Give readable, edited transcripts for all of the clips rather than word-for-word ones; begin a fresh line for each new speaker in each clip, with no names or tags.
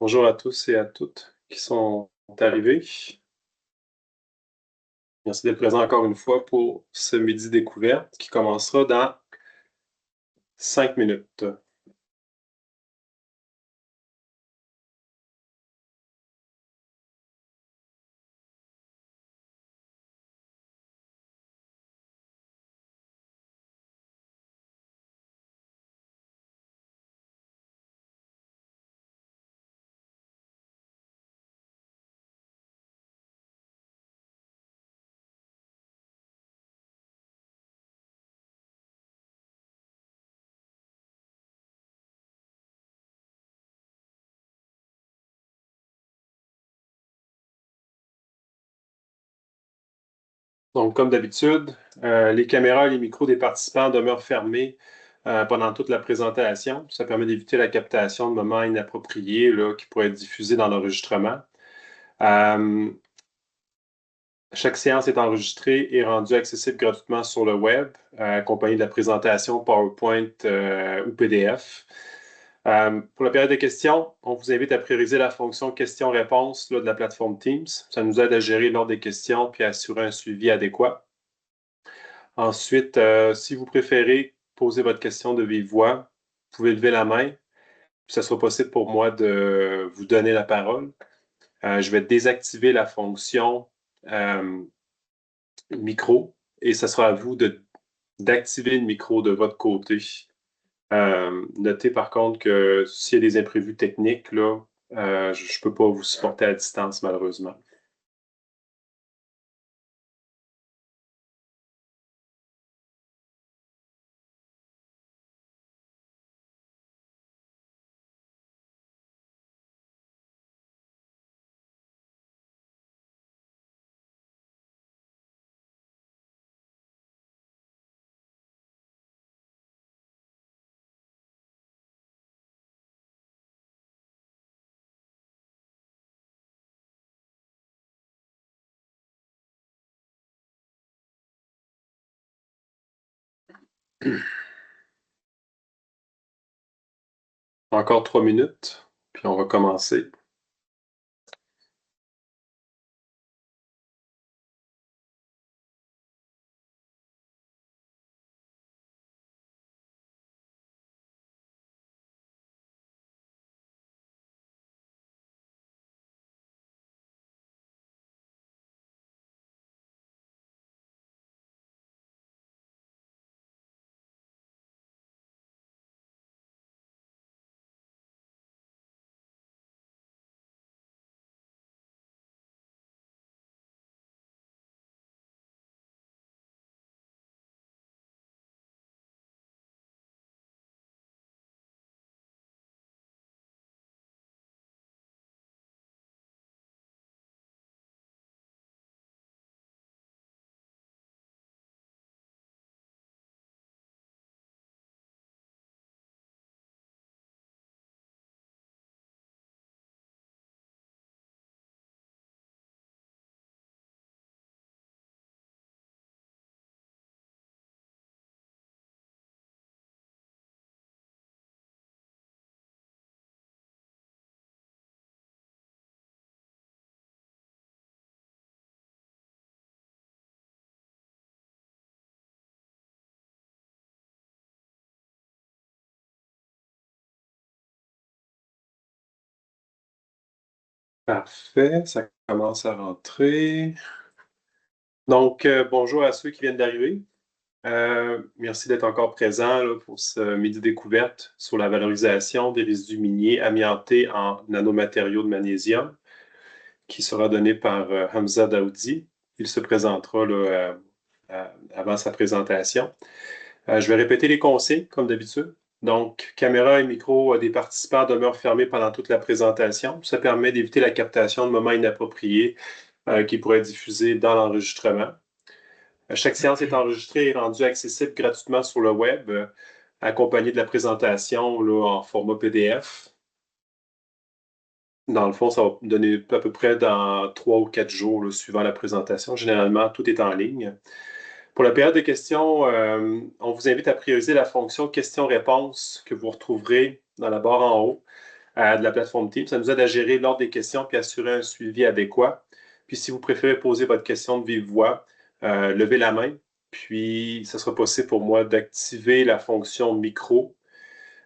Bonjour à tous et à toutes qui sont arrivés. Merci d'être présents encore une fois pour ce midi découverte qui commencera dans 5 minutes. Donc, comme d'habitude, les caméras et les micros des participants demeurent fermés pendant toute la présentation. Ça permet d'éviter la captation de moments inappropriés là, qui pourraient être diffusés dans l'enregistrement. Chaque séance est enregistrée et rendue accessible gratuitement sur le web, accompagnée de la présentation PowerPoint ou PDF. Pour la période de questions, on vous invite à prioriser la fonction questions-réponses de la plateforme Teams. Ça nous aide à gérer l'ordre des questions puis à assurer un suivi adéquat. Ensuite, si vous préférez poser votre question de vive voix, vous pouvez lever la main. Puis ça sera possible pour moi de vous donner la parole. Je vais désactiver la fonction micro et ce sera à vous d'activer le micro de votre côté. Notez par contre que s'il y a des imprévus techniques, là, je ne peux pas vous supporter à distance, malheureusement. Encore 3 minutes, puis on va commencer. Parfait, ça commence à rentrer. Donc, bonjour à ceux qui viennent d'arriver. Merci d'être encore présents là, pour ce midi découverte sur la valorisation des résidus miniers amiantés en nanomatériaux de magnésium, qui sera donné par Hamza Daoudi. Il se présentera là, avant sa présentation. Je vais répéter les consignes, comme d'habitude. Donc, caméra et micro des participants demeurent fermés pendant toute la présentation. Ça permet d'éviter la captation de moments inappropriés qui pourraient être diffusés dans l'enregistrement. Chaque séance est enregistrée et rendue accessible gratuitement sur le web, accompagnée de la présentation là, en format PDF. Dans le fond, ça va donner à peu près dans 3 ou 4 jours, là, suivant la présentation. Généralement, tout est en ligne. Pour la période de questions, on vous invite à prioriser la fonction questions-réponses que vous retrouverez dans la barre en haut. de la plateforme Teams. Ça nous aide à gérer l'ordre des questions puis assurer un suivi adéquat. Puis si vous préférez poser votre question de vive voix, levez la main. Puis, ça sera possible pour moi d'activer la fonction micro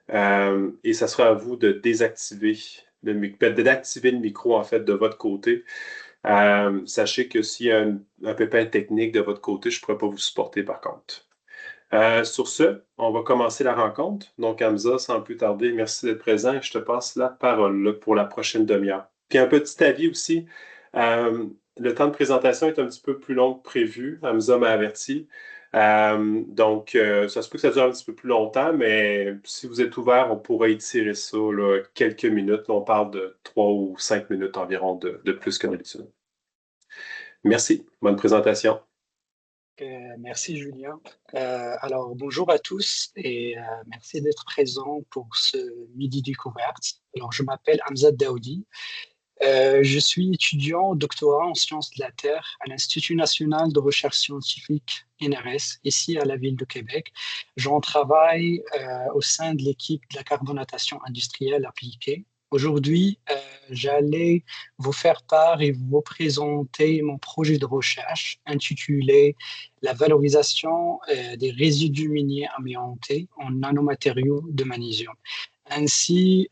et ça sera à vous de d'activer le micro en fait de votre côté. Sachez que s'il y a un pépin technique de votre côté, je ne pourrai pas vous supporter par contre. Sur ce, on va commencer la rencontre. Donc, Hamza, sans plus tarder, merci d'être présent. Je te passe la parole là, pour la prochaine demi-heure. Puis un petit avis aussi, le temps de présentation est un petit peu plus long que prévu. Hamza m'a averti. Donc, ça se peut que ça dure un petit peu plus longtemps, mais si vous êtes ouvert, on pourrait étirer ça là, quelques minutes. Là, on parle de 3 ou 5 minutes environ de plus que d'habitude. Merci. Bonne présentation.
Merci Julien. Alors bonjour à tous et merci d'être présent pour ce Midi Découverte. Alors je m'appelle Hamzat Daoudi. Je suis étudiant doctorat en sciences de la Terre à l'Institut national de recherche scientifique INRS, ici à la ville de Québec. J'en travaille au sein de l'équipe de la carbonatation industrielle appliquée. Aujourd'hui, j'allais vous faire part et vous présenter mon projet de recherche intitulé La valorisation des résidus miniers amiantés en nanomatériaux de magnésium. Ainsi,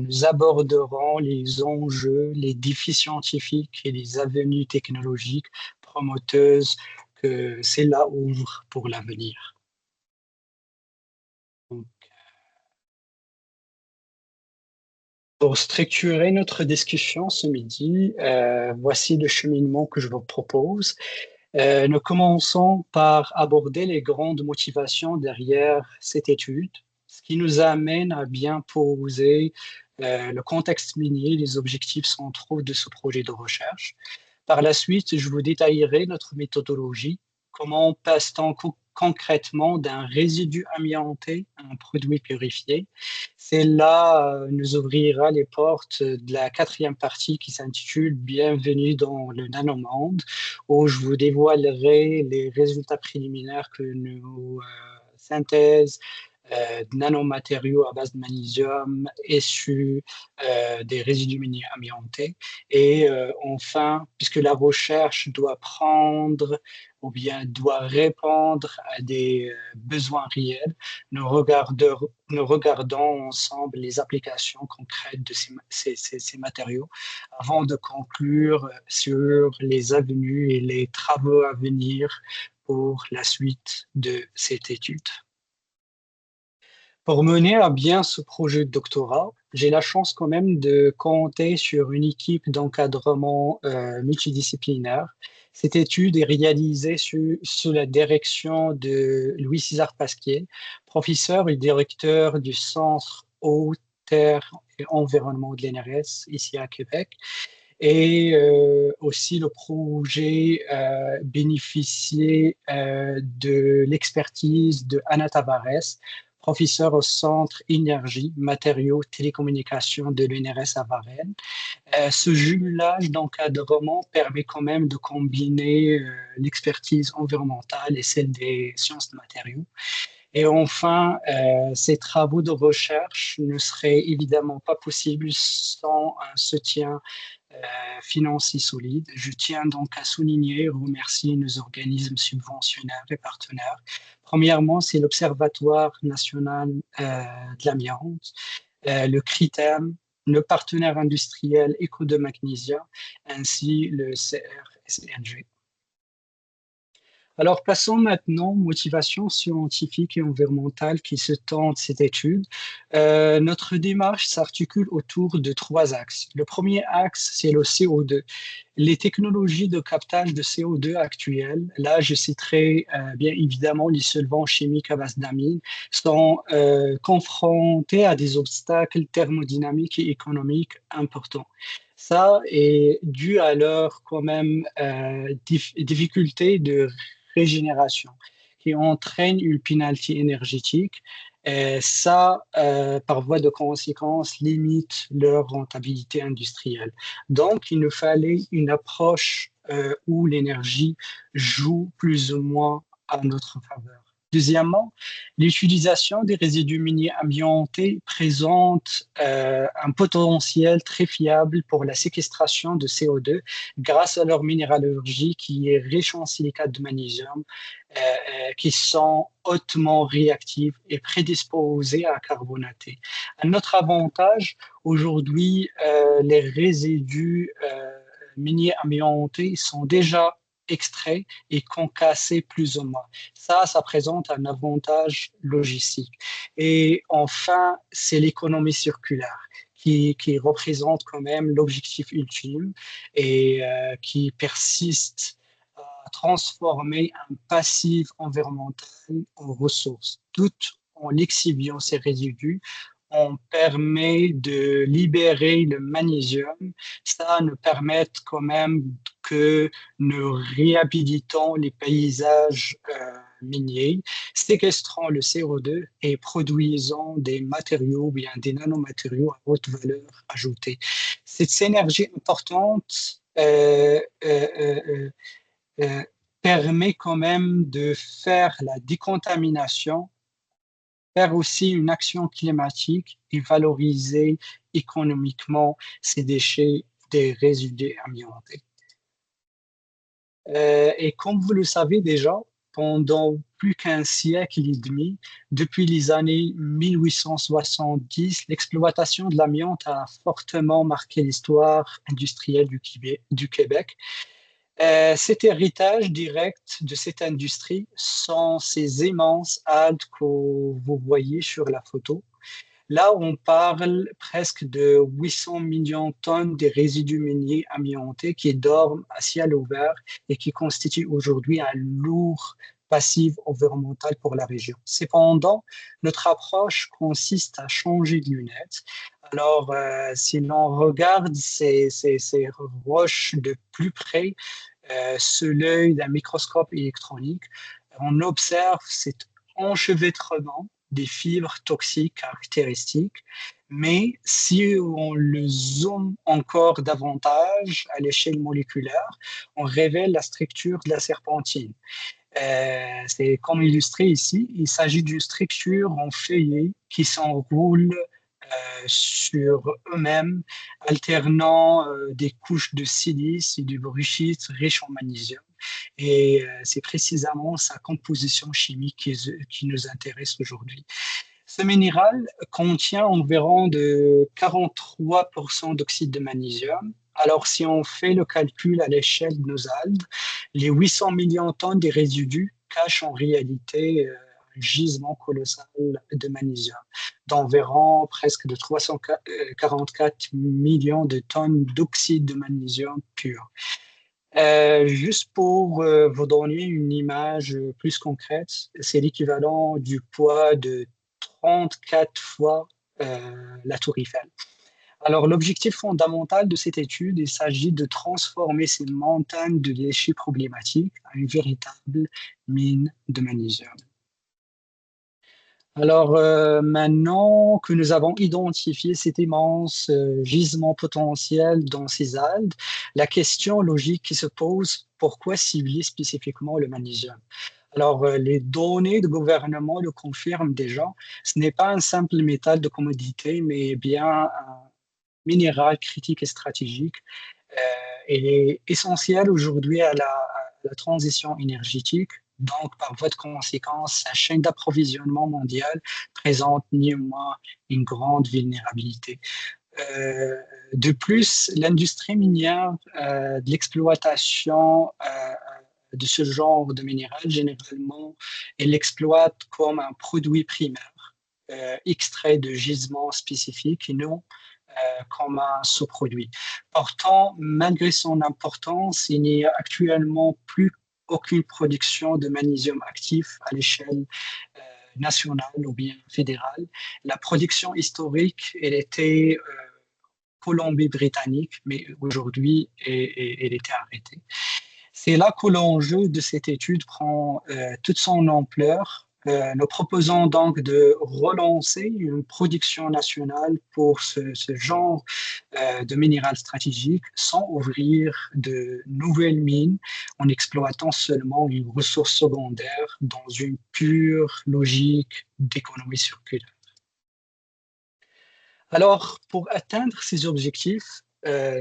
nous aborderons les enjeux, les défis scientifiques et les avenues technologiques promoteuses que cela ouvre pour l'avenir. Pour structurer notre discussion ce midi, voici le cheminement que je vous propose. Nous commençons par aborder les grandes motivations derrière cette étude, ce qui nous amène à bien poser le contexte minier, les objectifs centraux de ce projet de recherche. Par la suite, je vous détaillerai notre méthodologie, comment passe-t-on concrètement d'un résidu amianté à un produit purifié. Cela nous ouvrira les portes de la quatrième partie qui s'intitule Bienvenue dans le nanomonde, où je vous dévoilerai les résultats préliminaires que nos synthèses de nanomatériaux à base de magnésium issus des résidus miniers amiantés. Et enfin, puisque la recherche doit prendre ou bien doit répondre à des besoins réels, nous regardons ensemble les applications concrètes de ces matériaux avant de conclure sur les avenues et les travaux à venir pour la suite de cette étude. Pour mener à bien ce projet de doctorat, j'ai la chance quand même de compter sur une équipe d'encadrement multidisciplinaire. Cette étude est réalisée sous la direction de Louis-César Pasquier, professeur et directeur du Centre Eau, Terre et Environnement de l'INRS ici à Québec. Et aussi le projet bénéficiait de l'expertise de Anna Tavares, professeur au Centre Énergie, Matériaux, Télécommunications de l'INRS à Varennes. Ce jumelage d'encadrement permet quand même de combiner l'expertise environnementale et celle des sciences de matériaux. Et enfin, ces travaux de recherche ne seraient évidemment pas possibles sans un soutien financier solide. Je tiens donc à souligner et remercier nos organismes subventionnaires et partenaires. Premièrement, c'est l'Observatoire national de l'amiante, le CRITEM, le partenaire industriel Eco de Magnésia, ainsi le CRSNG. Alors, passons maintenant aux motivations scientifiques et environnementales qui se tentent cette étude. Notre démarche s'articule autour de 3 axes. Le premier axe, c'est le CO2. Les technologies de captage de CO2 actuelles, là je citerai bien évidemment les solvants chimiques à base d'amine, sont confrontées à des obstacles thermodynamiques et économiques importants. Ça est dû à leur quand même difficulté de régénération qui entraîne une pénalité énergétique. Et ça, par voie de conséquence, limite leur rentabilité industrielle. Donc, il nous fallait une approche où l'énergie joue plus ou moins à notre faveur. Deuxièmement, l'utilisation des résidus miniers amiantés présente un potentiel très fiable pour la séquestration de CO2 grâce à leur minéralogie qui est riche en silicate de magnésium, qui sont hautement réactifs et prédisposés à carbonater. Un autre avantage, aujourd'hui, les résidus miniers amiantés sont déjà extraits et concassés plus ou moins. Ça présente un avantage logistique. Et enfin, c'est l'économie circulaire qui représente quand même l'objectif ultime et qui persiste à transformer un passif environnemental en ressource. Tout en lixiviant ces résidus, on permet de libérer le magnésium. Ça nous permet quand même que nous réhabilitons les paysages miniers, séquestrant le CO2 et produisant des matériaux, bien des nanomatériaux à haute valeur ajoutée. Cette synergie importante euh, permet quand même de faire la décontamination, faire aussi une action climatique et valoriser économiquement ces déchets des résidus amiantés. Et comme vous le savez déjà, pendant plus qu'un siècle et demi, depuis les années 1870, l'exploitation de l'amiante a fortement marqué l'histoire industrielle du Québec. Cet héritage direct de cette industrie sont ces immenses haldes que vous voyez sur la photo. Là, on parle presque de 800 millions de tonnes de résidus miniers amiantés qui dorment à ciel ouvert et qui constituent aujourd'hui un lourd passif environnemental pour la région. Cependant, notre approche consiste à changer de lunettes. Alors, si l'on regarde ces roches de plus près, sous l'œil d'un microscope électronique, on observe cet enchevêtrement des fibres toxiques caractéristiques, mais si on le zoome encore davantage à l'échelle moléculaire, on révèle la structure de la serpentine. C'est comme illustré ici, il s'agit d'une structure en feuillet qui s'enroule sur eux-mêmes, alternant des couches de silice et du bruchite riches en magnésium. Et c'est précisément sa composition chimique qui nous intéresse aujourd'hui. Ce minéral contient environ de 43% d'oxyde de magnésium. Alors, si on fait le calcul à l'échelle de nos algues, les 800 millions de tonnes des résidus cachent en réalité un gisement colossal de magnésium, d'environ presque de 344 millions de tonnes d'oxyde de magnésium pur. Juste pour vous donner une image plus concrète, c'est l'équivalent du poids de 34 fois la tour Eiffel. Alors, l'objectif fondamental de cette étude, il s'agit de transformer ces montagnes de déchets problématiques en une véritable mine de magnésium. Alors, maintenant que nous avons identifié cet immense gisement potentiel dans ces algues, la question logique qui se pose, pourquoi cibler spécifiquement le magnésium? Alors, les données de gouvernement le confirment déjà. Ce n'est pas un simple métal de commodité, mais bien un minéral critique et stratégique. Il est essentiel aujourd'hui à la transition énergétique. Donc, par voie de conséquence, la chaîne d'approvisionnement mondiale présente néanmoins une grande vulnérabilité. Euh, de plus, l'industrie minière de l'exploitation de ce genre de minéral, généralement, elle l'exploite comme un produit primaire, extrait de gisements spécifiques et non comme un sous-produit. Pourtant, malgré son importance, il n'y a actuellement plus aucune production de magnésium actif à l'échelle nationale ou bien fédérale. La production historique, elle était Colombie-Britannique, mais aujourd'hui, elle était arrêtée. C'est là que l'enjeu de cette étude prend toute son ampleur. nous proposons donc de relancer une production nationale pour ce genre de minéral stratégique sans ouvrir de nouvelles mines en exploitant seulement une ressource secondaire dans une pure logique d'économie circulaire. Alors, pour atteindre ces objectifs,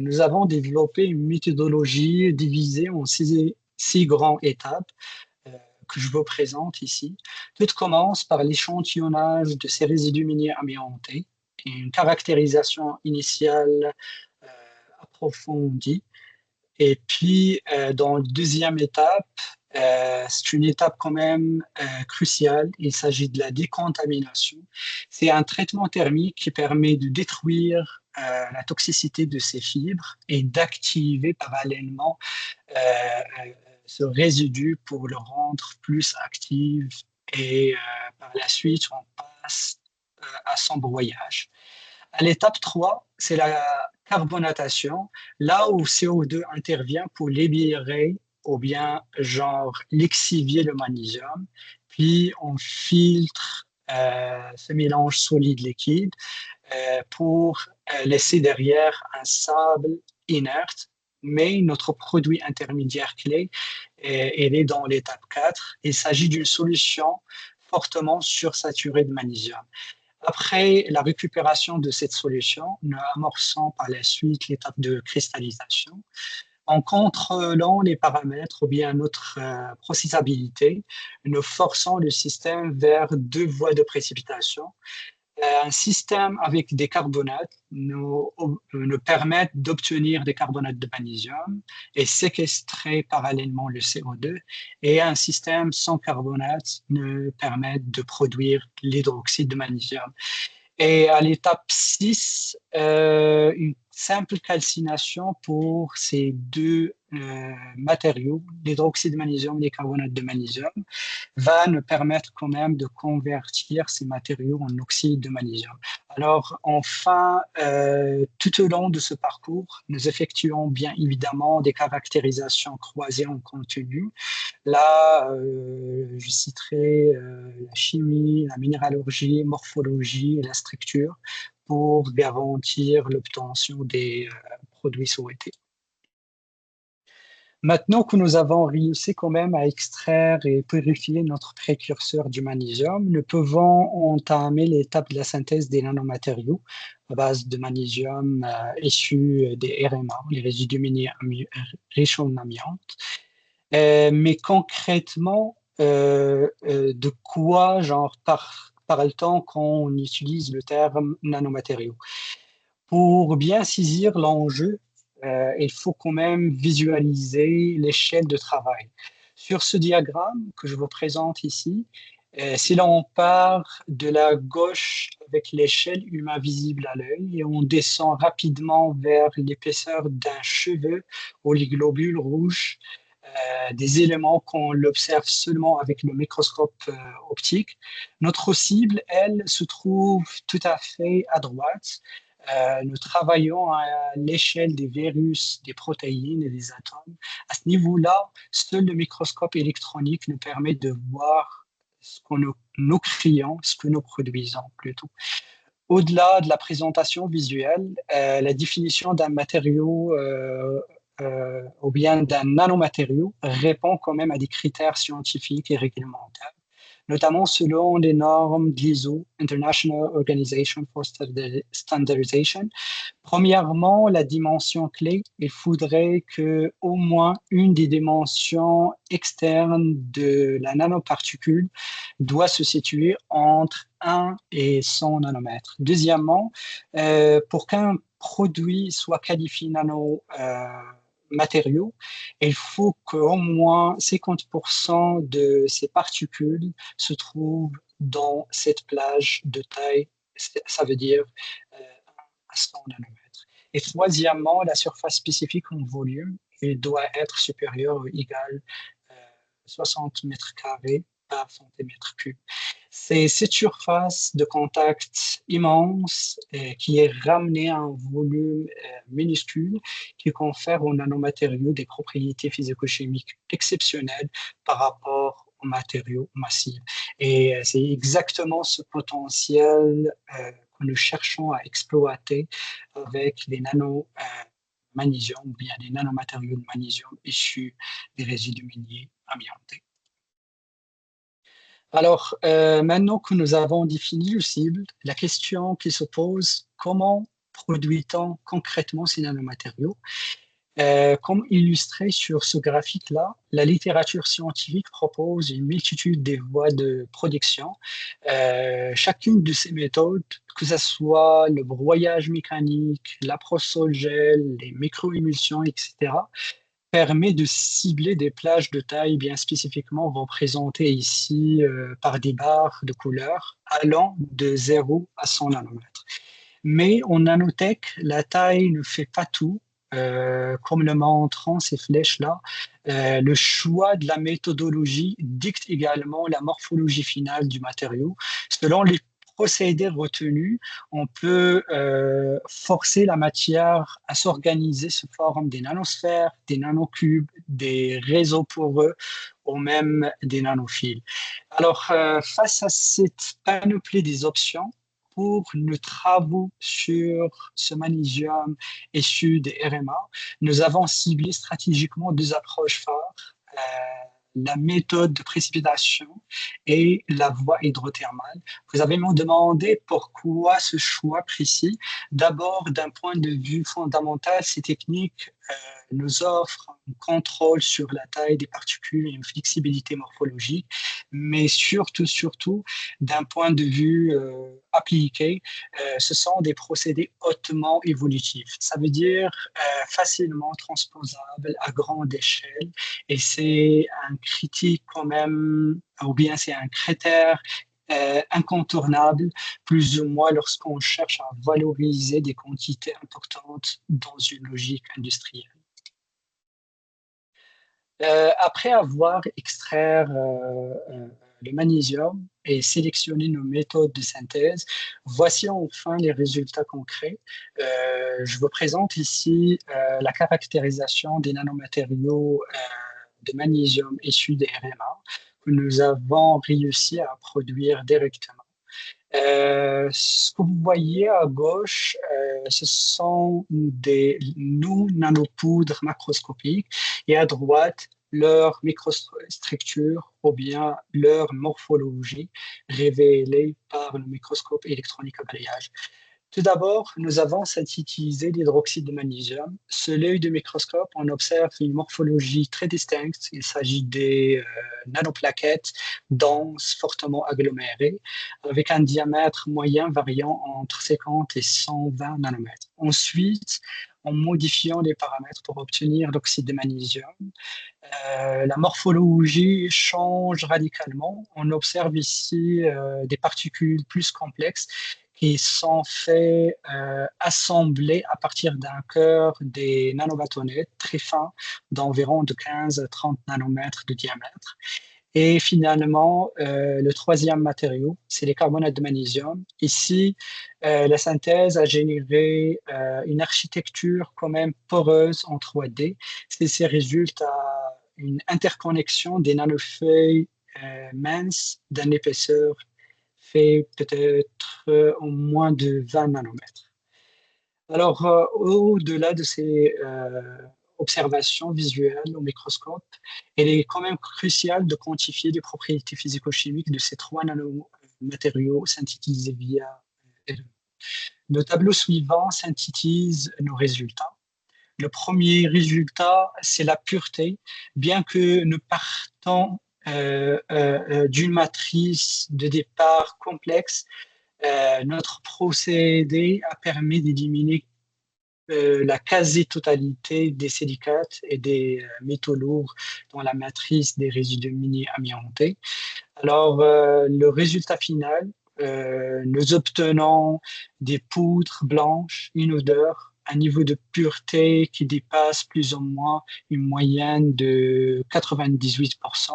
nous avons développé une méthodologie divisée en six grandes étapes euh, que je vous présente ici. Tout commence par l'échantillonnage de ces résidus miniers amiantés et une caractérisation initiale euh, approfondie. Et puis, dans la deuxième étape, c'est une étape quand même cruciale. Il s'agit de la décontamination. C'est un traitement thermique qui permet de détruire la toxicité de ces fibres et d'activer parallèlement euh, euh, ce résidu pour le rendre plus actif. Et par la suite, on passe à son broyage. À l'étape 3, c'est la carbonatation, là où CO2 intervient pour libérer ou bien genre lixivier le magnésium, puis on filtre ce mélange solide-liquide pour laisser derrière un sable inerte. Mais notre produit intermédiaire clé, il est dans l'étape 4. Il s'agit d'une solution fortement sursaturée de magnésium. Après la récupération de cette solution, nous amorçons par la suite l'étape de cristallisation. En contrôlant les paramètres ou bien notre processabilité, nous forçons le système vers deux voies de précipitation. Un système avec des carbonates nous permet d'obtenir des carbonates de magnésium et séquestrer parallèlement le CO2. Et un système sans carbonate nous permet de produire l'hydroxyde de magnésium. Et à l'étape 6, une simple calcination pour ces deux matériaux, l'hydroxyde de magnésium et les carbonates de magnésium, va nous permettre quand même de convertir ces matériaux en oxyde de magnésium. Alors, enfin, tout au long de ce parcours, nous effectuons bien évidemment des caractérisations croisées en continu. Là, je citerai la chimie, la minéralogie, morphologie et la structure pour garantir l'obtention des produits souhaités. Maintenant que nous avons réussi quand même à extraire et purifier notre précurseur du magnésium, nous pouvons entamer l'étape de la synthèse des nanomatériaux à base de magnésium issus des RMA, les résidus miniers riches en amiante. Mais concrètement, de quoi genre parle-t-on quand on utilise le terme nanomatériaux? Pour bien saisir l'enjeu, il faut quand même visualiser l'échelle de travail. Sur ce diagramme que je vous présente ici, si l'on part de la gauche avec l'échelle humaine visible à l'œil et on descend rapidement vers l'épaisseur d'un cheveu ou les globules rouges, des éléments qu'on l'observe seulement avec le microscope optique, notre cible, elle, se trouve tout à fait à droite. Nous travaillons à l'échelle des virus, des protéines et des atomes. À ce niveau-là, seul le microscope électronique nous permet de voir ce que nous créons, ce que nous produisons plutôt. Au-delà de la présentation visuelle, la définition d'un matériau ou bien d'un nanomatériau répond quand même à des critères scientifiques et réglementaires, notamment selon les normes de l'ISO, International Organization for Standardization. Premièrement, la dimension clé, il faudrait que au moins une des dimensions externes de la nanoparticule doit se situer entre 1 et 100 nanomètres. Deuxièmement, pour qu'un produit soit qualifié matériaux, il faut qu'au moins 50% de ces particules se trouvent dans cette plage de taille, ça veut dire à 100 nanomètres. Et troisièmement, la surface spécifique en volume, il doit être supérieur ou égal à 60 mètres carrés par centimètre cube. C'est cette surface de contact immense qui est ramenée à un volume minuscule qui confère aux nanomatériaux des propriétés physico-chimiques exceptionnelles par rapport en matériaux massifs. Et c'est exactement ce potentiel que nous cherchons à exploiter avec les magnésium, ou bien des nanomatériaux de magnésium issus des résidus miniers amiantés. Alors, maintenant que nous avons défini le cible, la question qui se pose, comment produit-on concrètement ces nanomatériaux? Comme illustré sur ce graphique-là, la littérature scientifique propose une multitude de voies de production. Chacune de ces méthodes, que ce soit le broyage mécanique, la sol gel, les microémulsions, etc., permet de cibler des plages de taille bien spécifiquement représentées ici par des barres de couleur allant de 0 à 100 nanomètres. Mais en nanotech, la taille ne fait pas tout. Comme le montrant ces flèches-là, le choix de la méthodologie dicte également la morphologie finale du matériau. Selon les procédés retenus, on peut forcer la matière à s'organiser sous forme des nanosphères, des nanocubes, des réseaux poreux ou même des nanofils. Alors, face à cette panoplie des options, pour nos travaux sur ce magnésium issu des RMA, nous avons ciblé stratégiquement deux approches phares, la méthode de précipitation et la voie hydrothermale. Vous avez me demandé pourquoi ce choix précis. D'abord, d'un point de vue fondamental, ces techniques nous offrent un contrôle sur la taille des particules et une flexibilité morphologique, mais surtout, d'un point de vue appliqué, ce sont des procédés hautement évolutifs. Ça veut dire facilement transposables à grande échelle, et c'est un critique quand même, ou bien c'est un critère incontournable, plus ou moins lorsqu'on cherche à valoriser des quantités importantes dans une logique industrielle. Après avoir extrait le magnésium et sélectionné nos méthodes de synthèse, voici enfin les résultats concrets. Je vous présente ici la caractérisation des nanomatériaux de magnésium issus des RMA que nous avons réussi à produire directement. Ce que vous voyez à gauche, ce sont des nanopoudres macroscopiques, et à droite, leur microstructure ou bien leur morphologie révélée par le microscope électronique à balayage. Tout d'abord, nous avons synthétisé l'hydroxyde de magnésium. Sous l'œil du microscope, on observe une morphologie très distincte. Il s'agit des nanoplaquettes denses, fortement agglomérées, avec un diamètre moyen variant entre 50 et 120 nanomètres. Ensuite, en modifiant les paramètres pour obtenir l'oxyde de magnésium, la morphologie change radicalement. On observe ici des particules plus complexes qui sont faits assemblés à partir d'un cœur des nanobâtonnets très fins d'environ de 15 à 30 nanomètres de diamètre. Et finalement, le troisième matériau, c'est les carbonates de magnésium. Ici, la synthèse a généré une architecture quand même poreuse en 3D. Ceci résulte à une interconnexion des nanofeuilles minces d'une épaisseur fait peut-être au moins de 20 nanomètres. Alors, au-delà de ces observations visuelles au microscope, il est quand même crucial de quantifier les propriétés physico-chimiques de ces trois nanomatériaux synthétisés via RE. Le tableau suivant synthétise nos résultats. Le premier résultat, c'est la pureté. Bien que nous partons d'une matrice de départ complexe, notre procédé a permis d'éliminer la quasi-totalité des silicates et des métaux lourds dans la matrice des résidus miniers amiantés. Alors, le résultat final, nous obtenons des poudres blanches, une odeur, un niveau de pureté qui dépasse plus ou moins une moyenne de 98%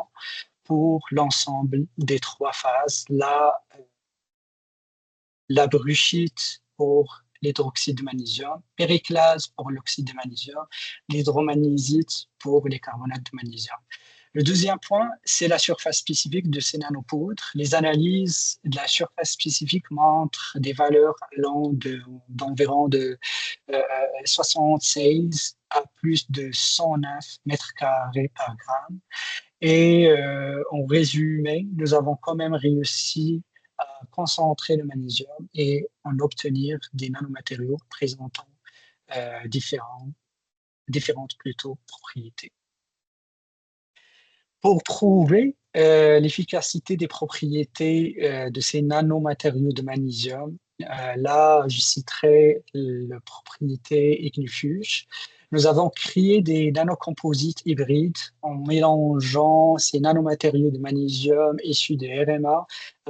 pour l'ensemble des trois phases. La bruchite pour l'hydroxyde de magnésium, périclase pour l'oxyde de magnésium, l'hydromagnésite pour les carbonates de magnésium. Le deuxième point, c'est la surface spécifique de ces nanopoudres. Les analyses de la surface spécifique montrent des valeurs allant d'environ de 76 à plus de 109 mètres carrés par gramme. Et en résumé, nous avons quand même réussi à concentrer le magnésium et en obtenir des nanomatériaux présentant différentes plutôt propriétés. Pour prouver l'efficacité des propriétés de ces nanomatériaux de magnésium, là, je citerai la propriété ignifuge. Nous avons créé des nanocomposites hybrides en mélangeant ces nanomatériaux de magnésium issus de RMA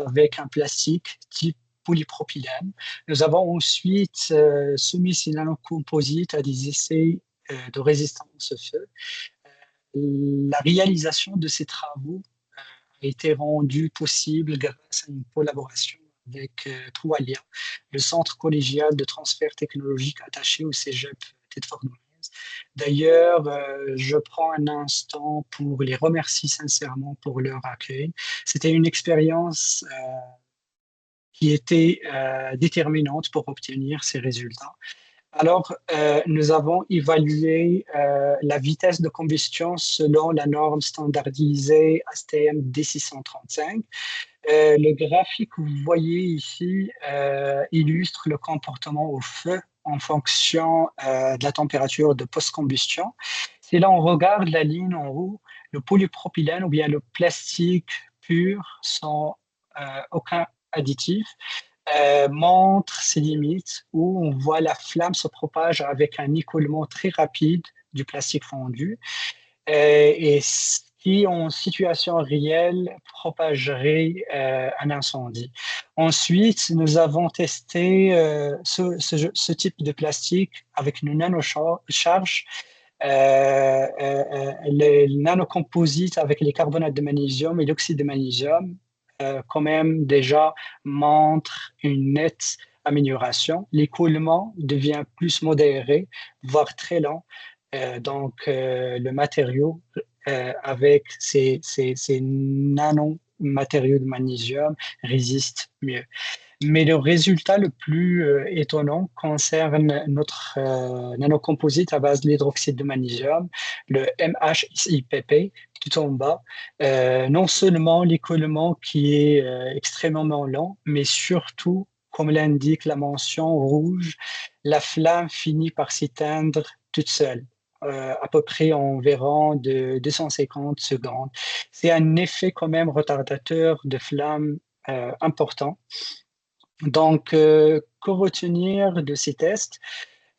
avec un plastique type polypropylène. Nous avons ensuite soumis ces nanocomposites à des essais de résistance au feu. La réalisation de ces travaux a été rendue possible grâce à une collaboration avec Troualia, le centre collégial de transfert technologique attaché au Cégep Tête-Fort-Noise. D'ailleurs, je prends un instant pour les remercier sincèrement pour leur accueil. C'était une expérience qui était déterminante pour obtenir ces résultats. Alors, nous avons évalué la vitesse de combustion selon la norme standardisée ASTM D635. Le graphique que vous voyez ici illustre le comportement au feu en fonction de la température de post-combustion. Si là, on regarde la ligne en haut, le polypropylène ou bien le plastique pur sans aucun additif montre ses limites où on voit la flamme se propage avec un écoulement très rapide du plastique fondu et ce qui en situation réelle propagerait un incendie. Ensuite, nous avons testé ce type de plastique avec une nanocharge. Les nanocomposites avec les carbonates de magnésium et l'oxyde de magnésium quand même déjà montre une nette amélioration. L'écoulement devient plus modéré, voire très lent. Le matériau avec ces nanomatériaux de magnésium résiste mieux. Mais le résultat le plus étonnant concerne notre nanocomposite à base de l'hydroxyde de magnésium, le MHIPP, tout en bas. Non seulement l'écoulement qui est extrêmement lent, mais surtout, comme l'indique la mention rouge, la flamme finit par s'éteindre toute seule. À peu près environ de 250 secondes. C'est un effet quand même retardateur de flamme important. Donc, que retenir de ces tests?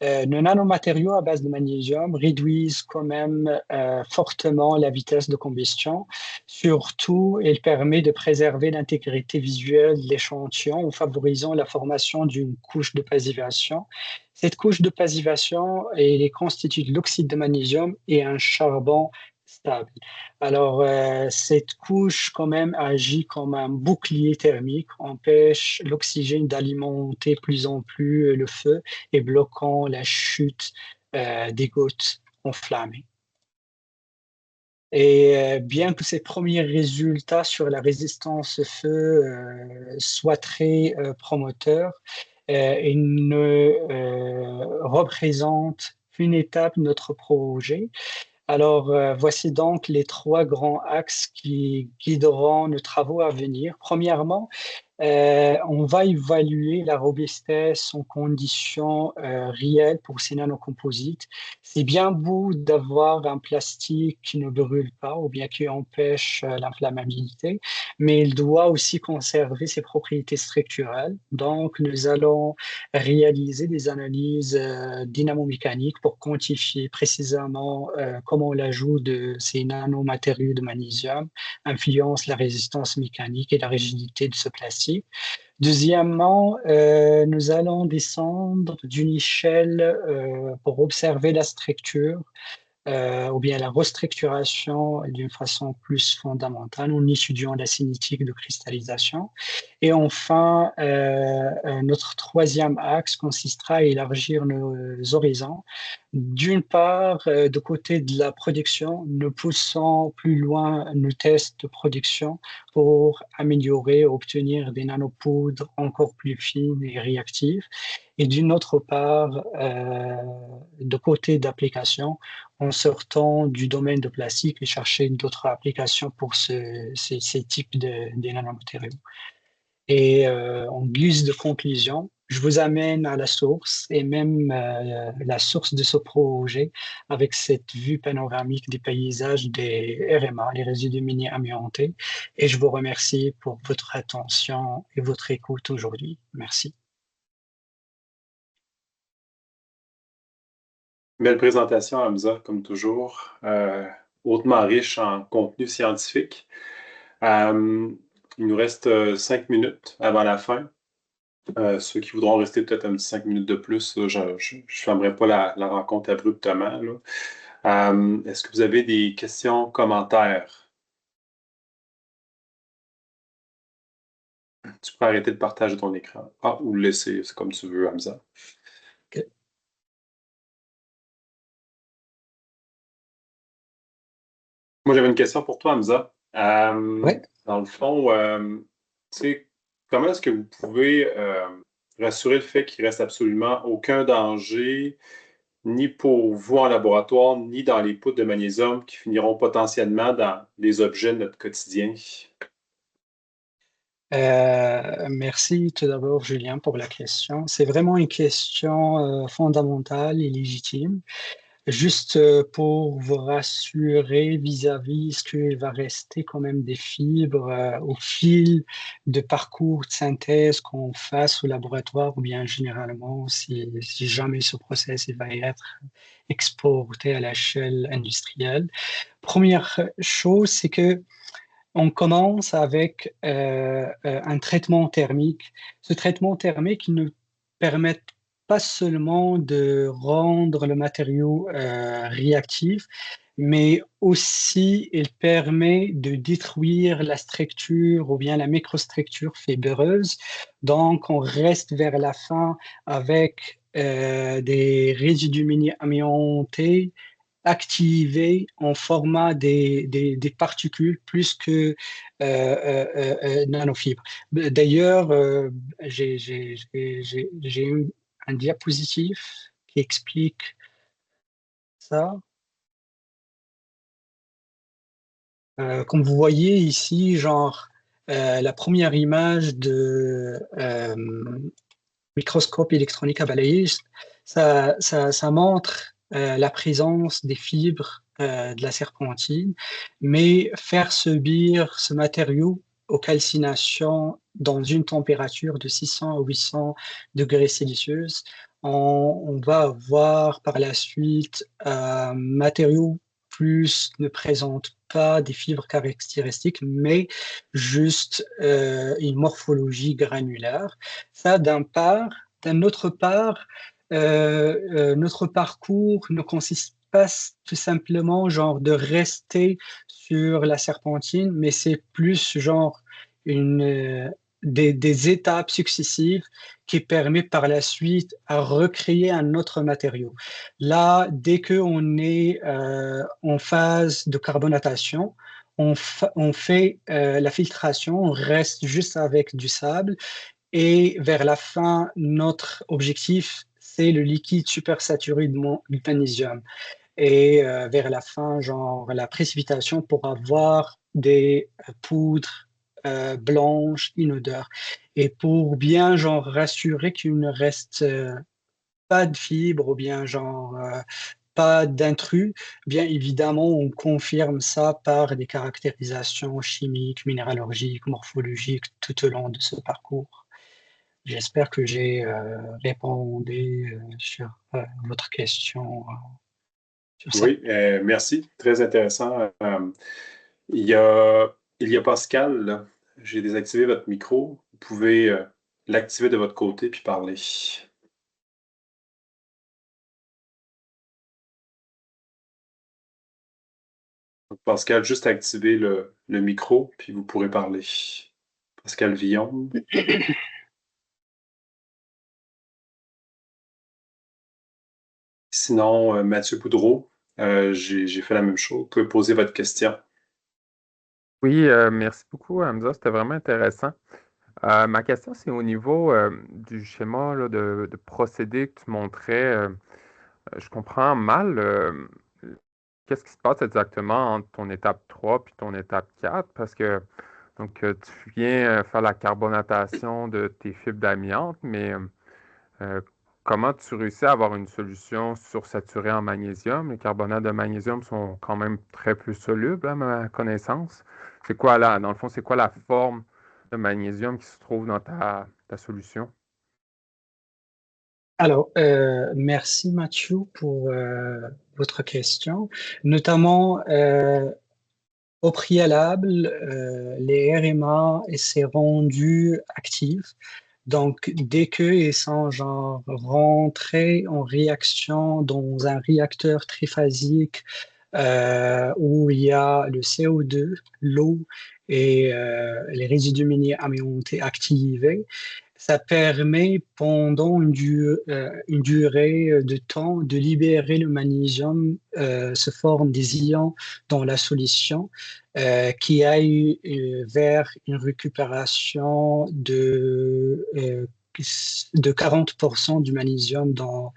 Nos nanomatériaux à base de magnésium réduisent quand même fortement la vitesse de combustion. Surtout, il permet de préserver l'intégrité visuelle de l'échantillon en favorisant la formation d'une couche de passivation. Cette couche de passivation elle est constituée de l'oxyde de magnésium et un charbon stable. Alors, cette couche quand même agit comme un bouclier thermique, empêche l'oxygène d'alimenter plus en plus le feu et bloquant la chute des gouttes enflammées. Et bien que ces premiers résultats sur la résistance au feu soient très promoteurs, ils ne représentent qu'une étape de notre projet. Alors, voici donc les trois grands axes qui guideront nos travaux à venir. Premièrement, on va évaluer la robustesse en conditions réelles pour ces nanocomposites. C'est bien beau d'avoir un plastique qui ne brûle pas ou bien qui empêche l'inflammabilité, mais il doit aussi conserver ses propriétés structurelles. Donc, nous allons réaliser des analyses dynamomécaniques pour quantifier précisément comment l'ajout de ces nanomatériaux de magnésium influence la résistance mécanique et la rigidité de ce plastique. Deuxièmement, nous allons descendre d'une échelle pour observer la structure ou bien la restructuration d'une façon plus fondamentale en étudiant la cinétique de cristallisation. Et enfin, notre troisième axe consistera à élargir nos horizons. D'une part, de côté de la production, nous poussons plus loin nos tests de production pour améliorer, obtenir des nanopoudres encore plus fines et réactives. Et d'une autre part, de côté d'application, en sortant du domaine de plastique et chercher d'autres applications pour ces types de nanomatériaux. Et en guise de conclusion, je vous amène à la source et même la source de ce projet avec cette vue panoramique des paysages des RMA, les résidus miniers amiantés. Et je vous remercie pour votre attention et votre écoute aujourd'hui. Merci.
Belle présentation, Hamza, comme toujours, hautement riche en contenu scientifique. Il nous reste 5 minutes avant la fin. Ceux qui voudront rester peut-être un petit 5 minutes de plus, là, je ne fermerai pas la rencontre abruptement, là. Est-ce que vous avez des questions, commentaires? Tu peux arrêter de partager ton écran. Ah, ou le laisser, c'est comme tu veux, Hamza.
Ok.
Moi, j'avais une question pour toi, Hamza.
Ouais.
Dans le fond, tu sais, comment est-ce que vous pouvez rassurer le fait qu'il reste absolument aucun danger, ni pour vous en laboratoire, ni dans les poudres de magnésium qui finiront potentiellement dans les objets de notre quotidien?
Merci tout d'abord, Julien, pour la question. C'est vraiment une question fondamentale et légitime. Juste pour vous rassurer vis-à-vis ce qu'il va rester quand même des fibres au fil de parcours de synthèse qu'on fasse au laboratoire ou bien généralement si jamais ce process il va être exporté à l'échelle industrielle. Première chose, c'est que on commence avec un traitement thermique. Ce traitement thermique ne permet pas seulement de rendre le matériau réactif, mais aussi il permet de détruire la structure ou bien la microstructure fibreuse. Donc, on reste vers la fin avec des résidus miniers amiantés activés en format des particules plus que nanofibres. D'ailleurs, j'ai eu un diapositif qui explique ça. Comme vous voyez ici, genre, la première image de microscope électronique à balayage, ça montre la présence des fibres de la serpentine, mais faire subir ce matériau aux calcinations dans une température de 600 à 800 degrés Celsius, on va avoir par la suite un matériau plus ne présente pas des fibres caractéristiques, mais juste une morphologie granulaire. Ça, d'un part. D'un autre part, notre parcours ne consiste pas tout simplement genre de rester sur la serpentine, mais c'est plus genre une, des étapes successives qui permettent par la suite à recréer un autre matériau. Là, dès qu'on est en phase de carbonatation, on fait la filtration, on reste juste avec du sable et vers la fin, notre objectif, c'est le liquide supersaturé du magnésium. Et vers la fin, genre la précipitation pour avoir des poudres blanches inodores. Et pour bien genre rassurer qu'il ne reste pas de fibres ou bien genre pas d'intrus, bien évidemment, on confirme ça par des caractérisations chimiques, minéralogiques, morphologiques tout au long de ce parcours. J'espère que j'ai répondu sur votre question sur ça.
Oui, merci. Très intéressant. Il y a, il y a Pascal, là. J'ai désactivé votre micro. Vous pouvez l'activer de votre côté puis parler. Donc, Pascal, juste activer le micro, puis vous pourrez parler. Pascal Villon. Sinon, Mathieu Boudreau, j'ai fait la même chose. Vous pouvez poser votre question.
Oui, merci beaucoup, Hamza. C'était vraiment intéressant. Ma question, c'est au niveau du schéma là, de procédé que tu montrais. Je comprends mal. Qu'est-ce qui se passe exactement entre ton étape 3 puis ton étape 4? Parce que donc, tu viens faire la carbonatation de tes fibres d'amiante, mais euh, comment tu réussis à avoir une solution sursaturée en magnésium? Les carbonates de magnésium sont quand même très peu solubles, à ma connaissance. C'est quoi là, dans le fond, c'est quoi la forme de magnésium qui se trouve dans ta solution?
Alors, merci Mathieu pour votre question. Notamment, au préalable, les RMA s'est rendu actifs. Donc, dès qu'ils sont genre rentrés en réaction dans un réacteur triphasique où il y a le CO2, l'eau et les résidus miniers amiantés activés, ça permet pendant une durée de temps de libérer le magnésium sous forme des ions dans la solution qui aille vers une récupération de 40% du magnésium dans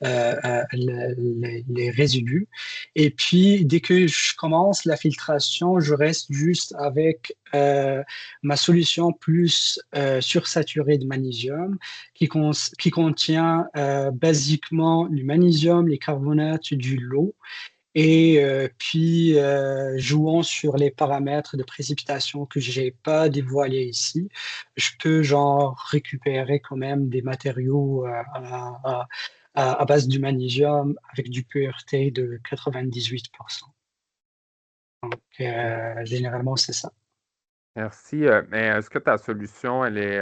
les résidus. Et puis, dès que je commence la filtration, je reste juste avec ma solution plus sursaturée de magnésium qui contient basiquement le magnésium, les carbonates, du lot. Et puis, jouant sur les paramètres de précipitation que j'ai pas dévoilés ici, je peux genre récupérer quand même des matériaux à base du magnésium avec du pureté de 98%. Donc, généralement, c'est ça.
Merci. Mais est-ce que ta solution, elle est,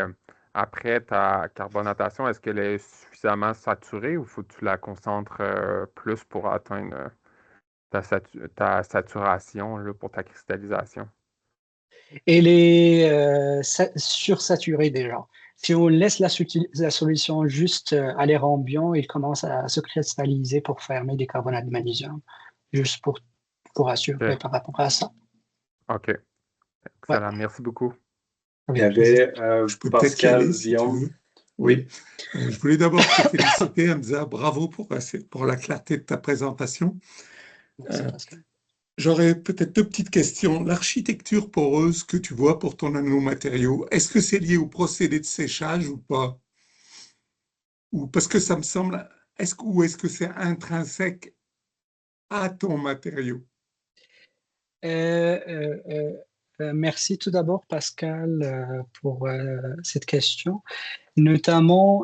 après ta carbonatation, est-ce qu'elle est suffisamment saturée ou faut que tu la concentres plus pour atteindre ta saturation là, pour ta cristallisation?
Elle est sursaturée déjà. Si on laisse la solution juste à l'air ambiant, il commence à se cristalliser pour former des carbonates de magnésium, juste pour assurer
OK.
par rapport à ça.
OK.
Ouais,
Excellent. Merci beaucoup.
Il y
avec plaisir.
avait
Je peux peut-être y
Pascal
aller si tu
Villon.
veux.
Oui.
Je voulais d'abord te féliciter, Hamza. Bravo pour la clarté de ta présentation.
Merci, Pascal.
J'aurais peut-être deux petites questions. L'architecture poreuse que tu vois pour ton nanomatériau, est-ce que c'est lié au procédé de séchage ou pas? Ou parce que ça me semble, ou est-ce que c'est intrinsèque à ton matériau?
Euh, euh, Merci tout d'abord, Pascal, pour cette question. Notamment,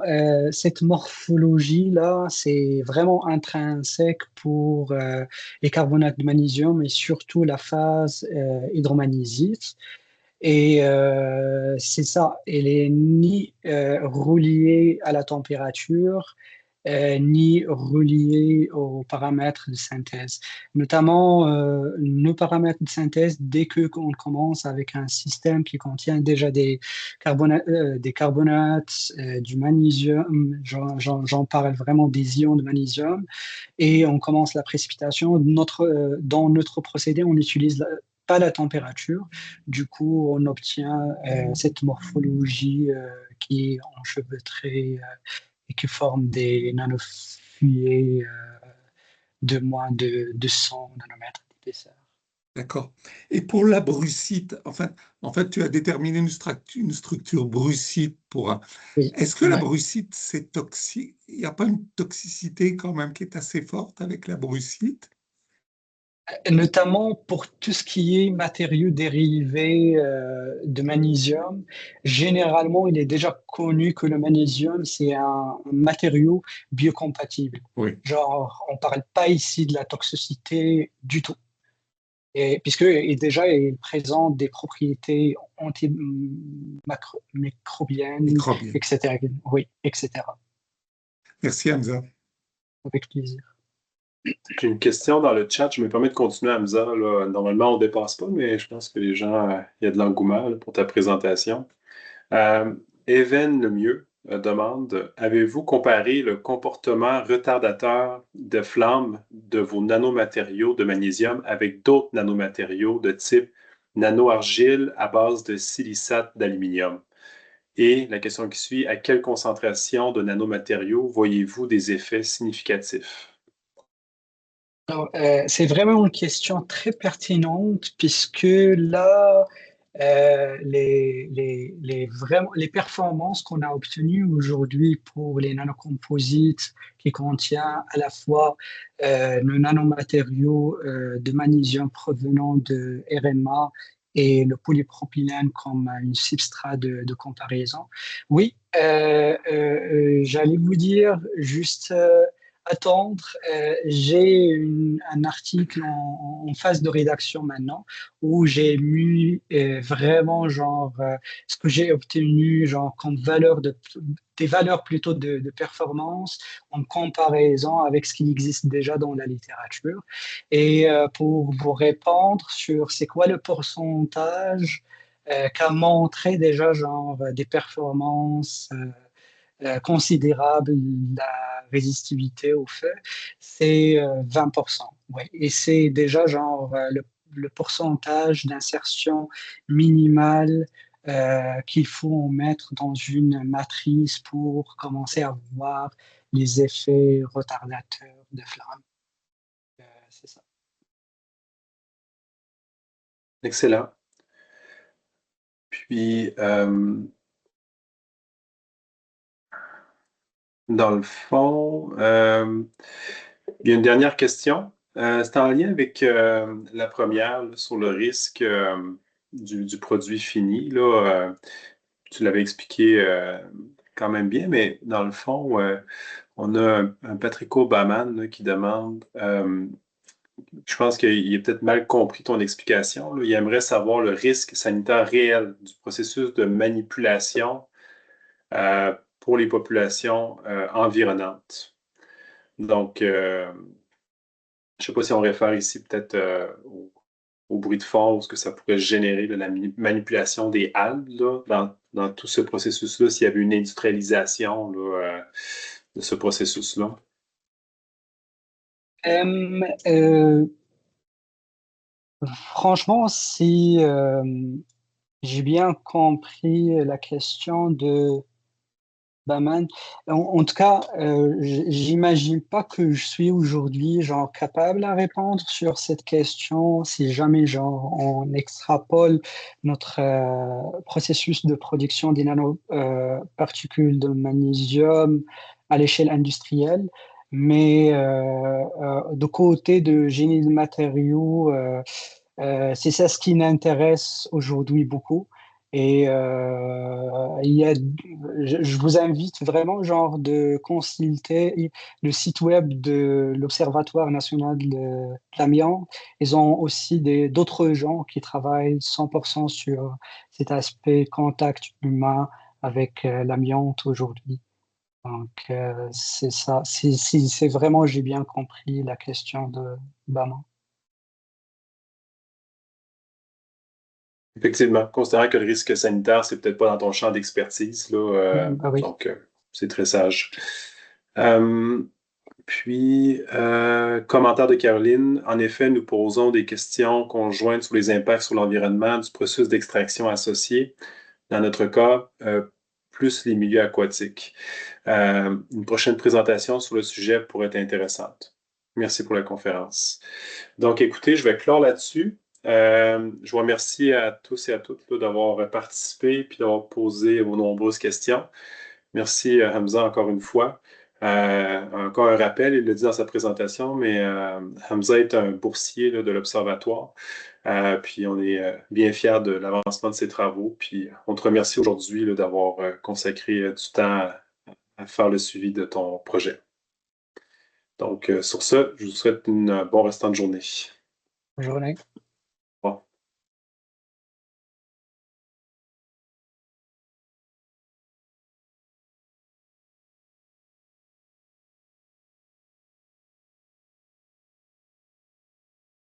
cette morphologie-là, c'est vraiment intrinsèque pour les carbonates de magnésium et surtout la phase hydromagnésite. Et c'est ça, elle est ni reliée à la température, ni reliée aux paramètres de synthèse. Notamment, nos paramètres de synthèse, dès que qu'on commence avec un système qui contient déjà des carbonates, du magnésium, j'en parle vraiment des ions de magnésium, et on commence la précipitation. Dans notre procédé, on n'utilise pas la température. Du coup, on obtient cette morphologie qui est enchevêtrée et qui forme des nanofuyers de moins de 100 nanomètres d'épaisseur.
D'accord. Et pour la brucite, en fait, tu as déterminé une structure brucite pour un.
Oui,
Est-ce que la
ouais.
brucite, c'est toxique? Il n'y a pas une toxicité quand même qui est assez forte avec la brucite?
Notamment pour tout ce qui est matériaux dérivés de magnésium. Généralement, il est déjà connu que le magnésium, c'est un matériau biocompatible.
Oui,
Genre, on ne parle pas ici de la toxicité du tout. Et, puisque déjà, il présente des propriétés antimicrobiennes,
microbien.
etc. Oui, etc.
Merci Hamza.
Avec plaisir.
J'ai une question dans le chat. Je me permets de continuer, Hamza. Là. Normalement, on ne dépasse pas, mais je pense que les gens, il y a de l'engouement là, pour ta présentation. Even Lemieux demande, avez-vous comparé le comportement retardateur de flamme de vos nanomatériaux de magnésium avec d'autres nanomatériaux de type nanoargile à base de silicate d'aluminium? Et la question qui suit, à quelle concentration de nanomatériaux voyez-vous des effets significatifs?
Alors, c'est vraiment une question très pertinente puisque là, les performances qu'on a obtenues aujourd'hui pour les nanocomposites qui contiennent à la fois le nanomatériau de magnésium provenant de RMA et le polypropylène comme une substrat de comparaison. Oui, j'allais vous dire juste attendre. J'ai un article en phase de rédaction maintenant où j'ai mis vraiment ce que j'ai obtenu genre comme des valeurs plutôt de performance en comparaison avec ce qui existe déjà dans la littérature. Et pour vous répondre sur c'est quoi le pourcentage qu'a montré déjà des performances considérable la résistivité au feu, c'est 20%. Ouais. Et c'est déjà le pourcentage d'insertion minimale qu'il faut en mettre dans une matrice pour commencer à voir les effets retardateurs de flamme. C'est ça.
Excellent. Puis, dans le fond, il y a une dernière question. C'est en lien avec la première là, sur le risque du produit fini. Là, tu l'avais expliqué quand même bien, mais dans le fond, on a un Patrico Baman là, qui demande, je pense qu'il a peut-être mal compris ton explication. Là. Il aimerait savoir le risque sanitaire réel du processus de manipulation pour les populations environnantes. Donc, je ne sais pas si on réfère ici peut-être au bruit de fond ou ce que ça pourrait générer de la manipulation des algues là, dans tout ce processus-là, s'il y avait une industrialisation là, de ce processus-là.
Euh, euh, Franchement, si j'ai bien compris la question de Baman. En tout cas, j'imagine pas que je suis aujourd'hui capable à répondre sur cette question si jamais on extrapole notre processus de production des nanoparticules de magnésium à l'échelle industrielle. Mais de côté de génie de matériaux, c'est ça ce qui m'intéresse aujourd'hui beaucoup. Et je vous invite vraiment de consulter le site web de l'Observatoire national de l'amiante. Ils ont aussi d'autres gens qui travaillent 100% sur cet aspect contact humain avec l'amiante aujourd'hui. Donc, c'est ça. C'est vraiment, j'ai bien compris la question de Baman.
Effectivement, considérant que le risque sanitaire, c'est peut-être pas dans ton champ d'expertise, là,
Ah oui.
donc c'est très sage. Commentaire de Caroline. En effet, nous posons des questions conjointes sur les impacts sur l'environnement du processus d'extraction associé. Dans notre cas, plus les milieux aquatiques. Une prochaine présentation sur le sujet pourrait être intéressante. Merci pour la conférence. Donc, écoutez, je vais clore là-dessus. Je vous remercie à tous et à toutes là, d'avoir participé et d'avoir posé vos nombreuses questions. Merci, Hamza, encore une fois. Encore un rappel, il le dit dans sa présentation, mais Hamza est un boursier là, de l'Observatoire. Puis on est bien fiers de l'avancement de ses travaux. Puis on te remercie aujourd'hui là, d'avoir consacré du temps à faire le suivi de ton projet. Donc, sur ce, je vous souhaite une bonne restant de journée.
Bonne journée.